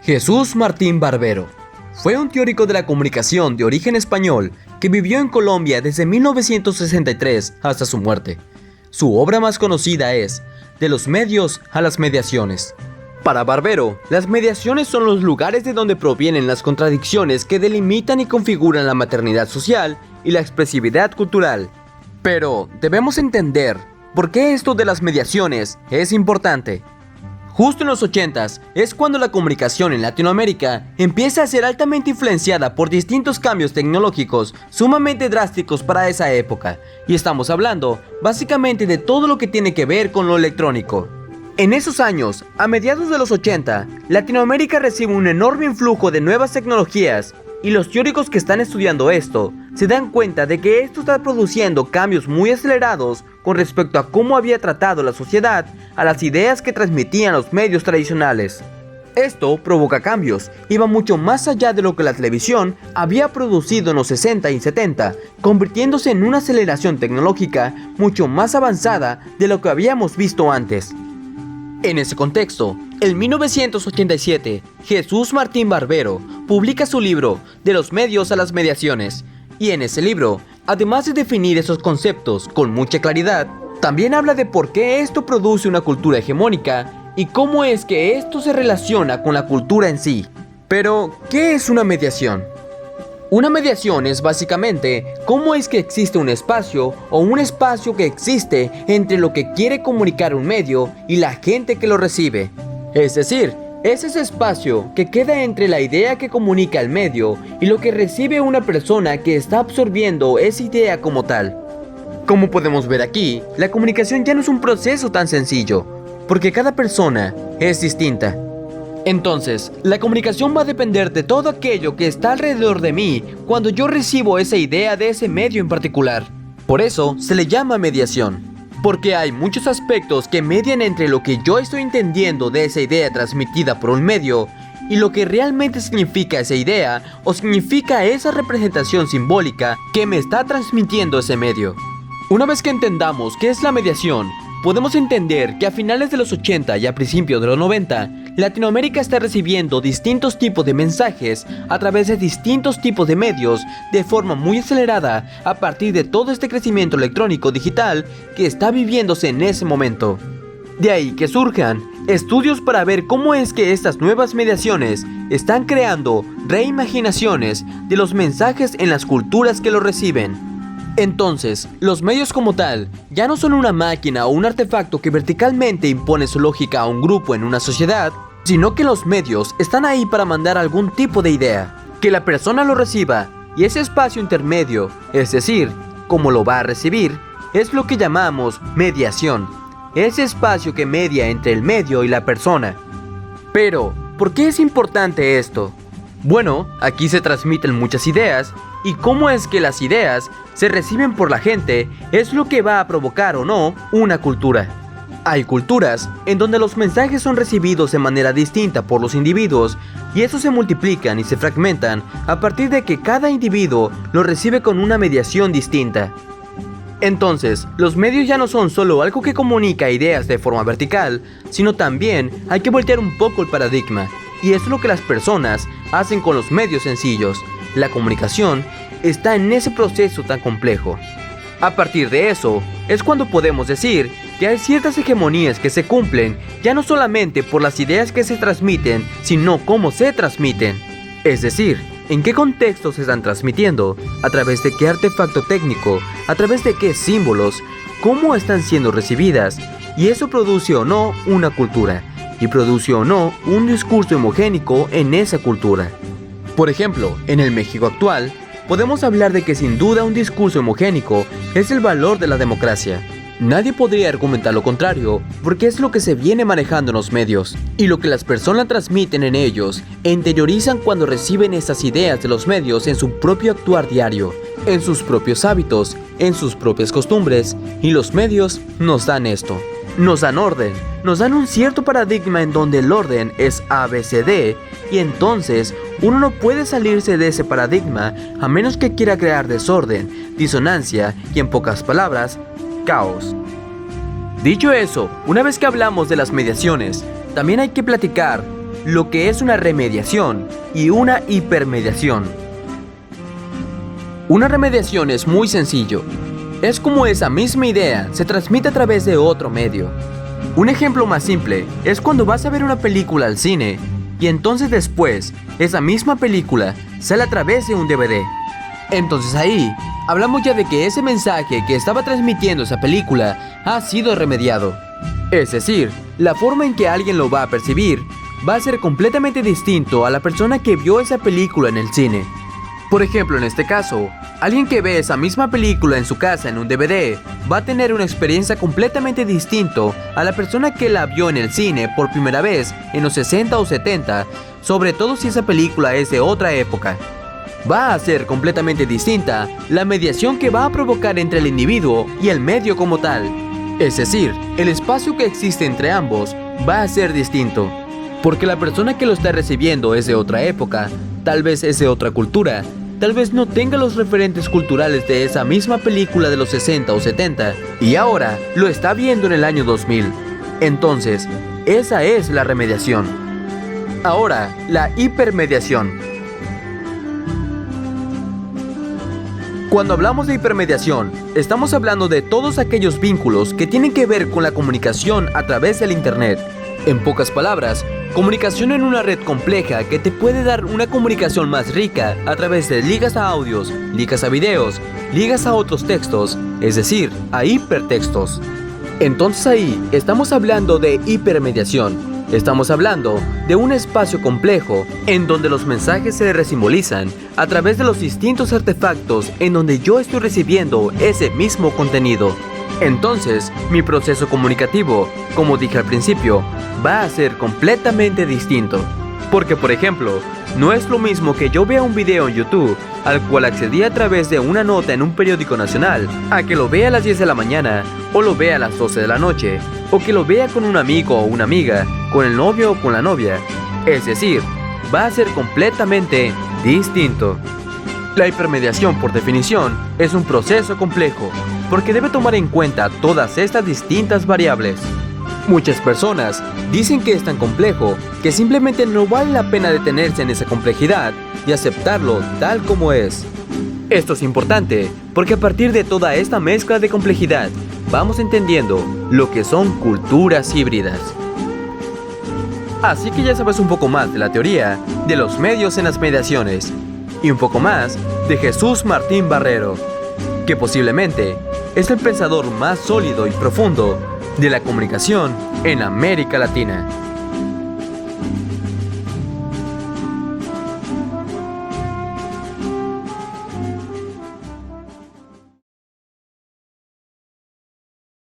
Jesús Martín Barbero fue un teórico de la comunicación de origen español que vivió en Colombia desde 1963 hasta su muerte. Su obra más conocida es De los medios a las mediaciones. Para Barbero, las mediaciones son los lugares de donde provienen las contradicciones que delimitan y configuran la maternidad social y la expresividad cultural. Pero debemos entender por qué esto de las mediaciones es importante. Justo en los 80s es cuando la comunicación en Latinoamérica empieza a ser altamente influenciada por distintos cambios tecnológicos sumamente drásticos para esa época, y estamos hablando básicamente de todo lo que tiene que ver con lo electrónico. En esos años, a mediados de los 80, Latinoamérica recibe un enorme influjo de nuevas tecnologías, y los teóricos que están estudiando esto se dan cuenta de que esto está produciendo cambios muy acelerados con respecto a cómo había tratado la sociedad a las ideas que transmitían los medios tradicionales. Esto provoca cambios y va mucho más allá de lo que la televisión había producido en los 60 y 70, convirtiéndose en una aceleración tecnológica mucho más avanzada de lo que habíamos visto antes. En ese contexto, en 1987, Jesús Martín Barbero publica su libro De los medios a las mediaciones, y en ese libro, además de definir esos conceptos con mucha claridad, también habla de por qué esto produce una cultura hegemónica y cómo es que esto se relaciona con la cultura en sí. Pero, ¿qué es una mediación? Una mediación es básicamente cómo es que existe un espacio o un espacio que existe entre lo que quiere comunicar un medio y la gente que lo recibe. Es decir, es ese espacio que queda entre la idea que comunica el medio y lo que recibe una persona que está absorbiendo esa idea como tal. Como podemos ver aquí, la comunicación ya no es un proceso tan sencillo, porque cada persona es distinta. Entonces, la comunicación va a depender de todo aquello que está alrededor de mí cuando yo recibo esa idea de ese medio en particular. Por eso se le llama mediación, porque hay muchos aspectos que median entre lo que yo estoy entendiendo de esa idea transmitida por un medio y lo que realmente significa esa idea o significa esa representación simbólica que me está transmitiendo ese medio. Una vez que entendamos qué es la mediación, podemos entender que a finales de los 80 y a principios de los 90, Latinoamérica está recibiendo distintos tipos de mensajes a través de distintos tipos de medios de forma muy acelerada a partir de todo este crecimiento electrónico digital que está viviéndose en ese momento. De ahí que surjan estudios para ver cómo es que estas nuevas mediaciones están creando reimaginaciones de los mensajes en las culturas que los reciben. Entonces, los medios como tal ya no son una máquina o un artefacto que verticalmente impone su lógica a un grupo en una sociedad, sino que los medios están ahí para mandar algún tipo de idea, que la persona lo reciba, y ese espacio intermedio, es decir, cómo lo va a recibir, es lo que llamamos mediación, ese espacio que media entre el medio y la persona. Pero, ¿por qué es importante esto? Bueno, aquí se transmiten muchas ideas, y cómo es que las ideas se reciben por la gente es lo que va a provocar o no una cultura. Hay culturas en donde los mensajes son recibidos de manera distinta por los individuos y esos se multiplican y se fragmentan a partir de que cada individuo lo recibe con una mediación distinta. Entonces, los medios ya no son solo algo que comunica ideas de forma vertical, sino también hay que voltear un poco el paradigma, y eso es lo que las personas hacen con los medios sencillos. La comunicación está en ese proceso tan complejo. A partir de eso, es cuando podemos decir que hay ciertas hegemonías que se cumplen ya no solamente por las ideas que se transmiten, sino cómo se transmiten. Es decir, en qué contexto se están transmitiendo, a través de qué artefacto técnico, a través de qué símbolos, cómo están siendo recibidas, y eso produce o no una cultura, y produce o no un discurso homogénico en esa cultura. Por ejemplo, en el México actual, podemos hablar de que sin duda un discurso homogénico es el valor de la democracia. Nadie podría argumentar lo contrario, porque es lo que se viene manejando en los medios, y lo que las personas transmiten en ellos e interiorizan cuando reciben esas ideas de los medios en su propio actuar diario, en sus propios hábitos, en sus propias costumbres, y los medios nos dan esto. Nos dan orden, nos dan un cierto paradigma en donde el orden es ABCD, y entonces uno no puede salirse de ese paradigma a menos que quiera crear desorden, disonancia y, en pocas palabras, caos. Dicho eso, una vez que hablamos de las mediaciones, también hay que platicar lo que es una remediación y una hipermediación. Una remediación es muy sencillo. Es como esa misma idea se transmite a través de otro medio. Un ejemplo más simple es cuando vas a ver una película al cine y entonces después esa misma película sale a través de un DVD. Entonces ahí hablamos ya de que ese mensaje que estaba transmitiendo esa película ha sido remediado. Es decir, la forma en que alguien lo va a percibir va a ser completamente distinto a la persona que vio esa película en el cine. Por ejemplo, en este caso, alguien que ve esa misma película en su casa en un DVD va a tener una experiencia completamente distinta a la persona que la vio en el cine por primera vez en los 60 o 70, sobre todo si esa película es de otra época. Va a ser completamente distinta la mediación que va a provocar entre el individuo y el medio como tal. Es decir, el espacio que existe entre ambos va a ser distinto. Porque la persona que lo está recibiendo es de otra época, tal vez es de otra cultura, tal vez no tenga los referentes culturales de esa misma película de los 60 o 70 y ahora lo está viendo en el año 2000. Entonces, esa es la remediación. Ahora, la hipermediación. Cuando hablamos de hipermediación, estamos hablando de todos aquellos vínculos que tienen que ver con la comunicación a través del Internet. En pocas palabras, comunicación en una red compleja que te puede dar una comunicación más rica a través de ligas a audios, ligas a videos, ligas a otros textos, es decir, a hipertextos. Entonces ahí estamos hablando de hipermediación. Estamos hablando de un espacio complejo en donde los mensajes se resimbolizan a través de los distintos artefactos en donde yo estoy recibiendo ese mismo contenido. Entonces, mi proceso comunicativo, como dije al principio, va a ser completamente distinto. Porque, por ejemplo, no es lo mismo que yo vea un video en YouTube al cual accedí a través de una nota en un periódico nacional, a que lo vea a las 10 de la mañana, o lo vea a las 12 de la noche, o que lo vea con un amigo o una amiga, con el novio o con la novia. Es decir, va a ser completamente distinto. La hipermediación, por definición, es un proceso complejo, porque debe tomar en cuenta todas estas distintas variables. Muchas personas dicen que es tan complejo que simplemente no vale la pena detenerse en esa complejidad y aceptarlo tal como es. Esto es importante porque a partir de toda esta mezcla de complejidad vamos entendiendo lo que son culturas híbridas. Así que ya sabes un poco más de la teoría de los medios en las mediaciones y un poco más de Jesús Martín Barrero, que posiblemente es el pensador más sólido y profundo de la comunicación en América Latina.